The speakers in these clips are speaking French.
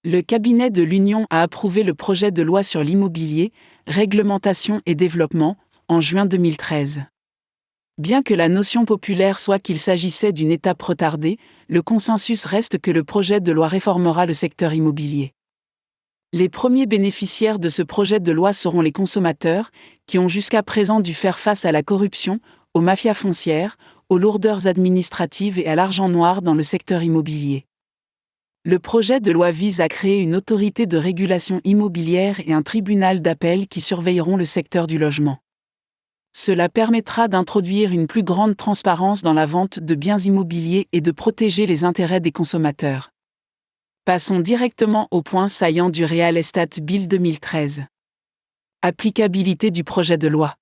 Le cabinet de l'Union a approuvé le projet de loi sur l'immobilier, réglementation et développement, en juin 2013. Bien que la notion populaire soit qu'il s'agissait d'une étape retardée, le consensus reste que le projet de loi réformera le secteur immobilier. Les premiers bénéficiaires de ce projet de loi seront les consommateurs, qui ont jusqu'à présent dû faire face à la corruption, aux mafias foncières, aux lourdeurs administratives et à l'argent noir dans le secteur immobilier. Le projet de loi vise à créer une autorité de régulation immobilière et un tribunal d'appel qui surveilleront le secteur du logement. Cela permettra d'introduire une plus grande transparence dans la vente de biens immobiliers et de protéger les intérêts des consommateurs. Passons directement au point saillant du Real Estate Bill 2013. Applicabilité du projet de loi.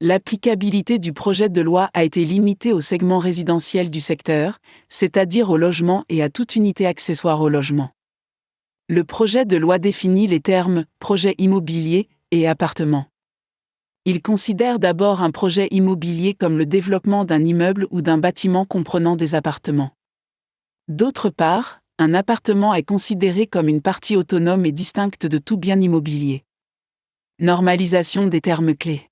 L'applicabilité du projet de loi a été limitée au segment résidentiel du secteur, c'est-à-dire au logement et à toute unité accessoire au logement. Le projet de loi définit les termes « projet immobilier » et « appartement ». Il considère d'abord un projet immobilier comme le développement d'un immeuble ou d'un bâtiment comprenant des appartements. D'autre part, un appartement est considéré comme une partie autonome et distincte de tout bien immobilier. Normalisation des termes clés.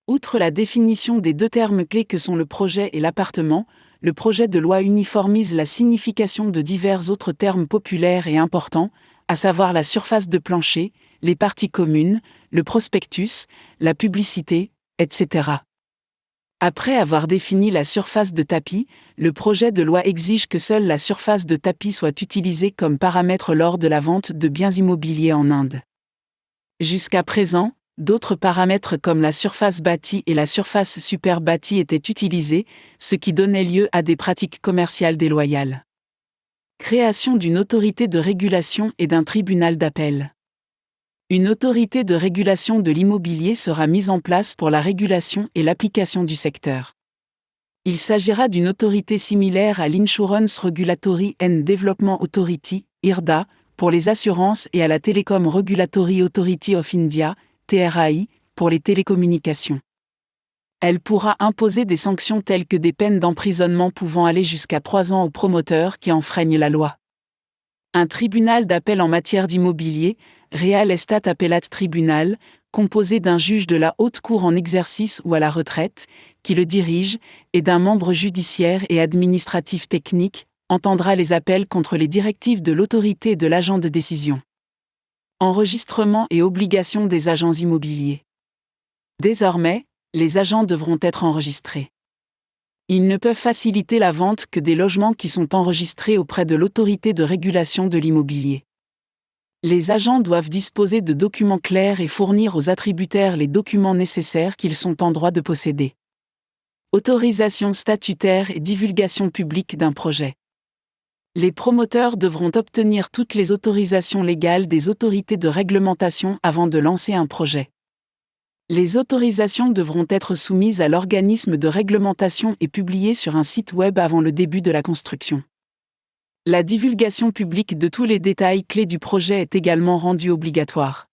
Outre la définition des deux termes clés que sont le projet et l'appartement, le projet de loi uniformise la signification de divers autres termes populaires et importants, à savoir la surface de plancher, les parties communes, le prospectus, la publicité, etc. Après avoir défini la surface de tapis, le projet de loi exige que seule la surface de tapis soit utilisée comme paramètre lors de la vente de biens immobiliers en Inde. Jusqu'à présent, d'autres paramètres comme la surface bâtie et la surface super-bâtie étaient utilisés, ce qui donnait lieu à des pratiques commerciales déloyales. Création d'une autorité de régulation et d'un tribunal d'appel. Une autorité de régulation de l'immobilier sera mise en place pour la régulation et l'application du secteur. Il s'agira d'une autorité similaire à l'Insurance Regulatory and Development Authority, IRDA, pour les assurances et à la Telecom Regulatory Authority of India, TRAI, pour les télécommunications. Elle pourra imposer des sanctions telles que des peines d'emprisonnement pouvant aller jusqu'à 3 ans aux promoteurs qui enfreignent la loi. Un tribunal d'appel en matière d'immobilier, Real Estate Appellate Tribunal, composé d'un juge de la haute cour en exercice ou à la retraite, qui le dirige, et d'un membre judiciaire et administratif technique, entendra les appels contre les directives de l'autorité et de l'agent de décision. Enregistrement et obligation des agents immobiliers. Désormais, les agents devront être enregistrés. Ils ne peuvent faciliter la vente que des logements qui sont enregistrés auprès de l'autorité de régulation de l'immobilier. Les agents doivent disposer de documents clairs et fournir aux attributaires les documents nécessaires qu'ils sont en droit de posséder. Autorisation statutaire et divulgation publique d'un projet. Les promoteurs devront obtenir toutes les autorisations légales des autorités de réglementation avant de lancer un projet. Les autorisations devront être soumises à l'organisme de réglementation et publiées sur un site web avant le début de la construction. La divulgation publique de tous les détails clés du projet est également rendue obligatoire.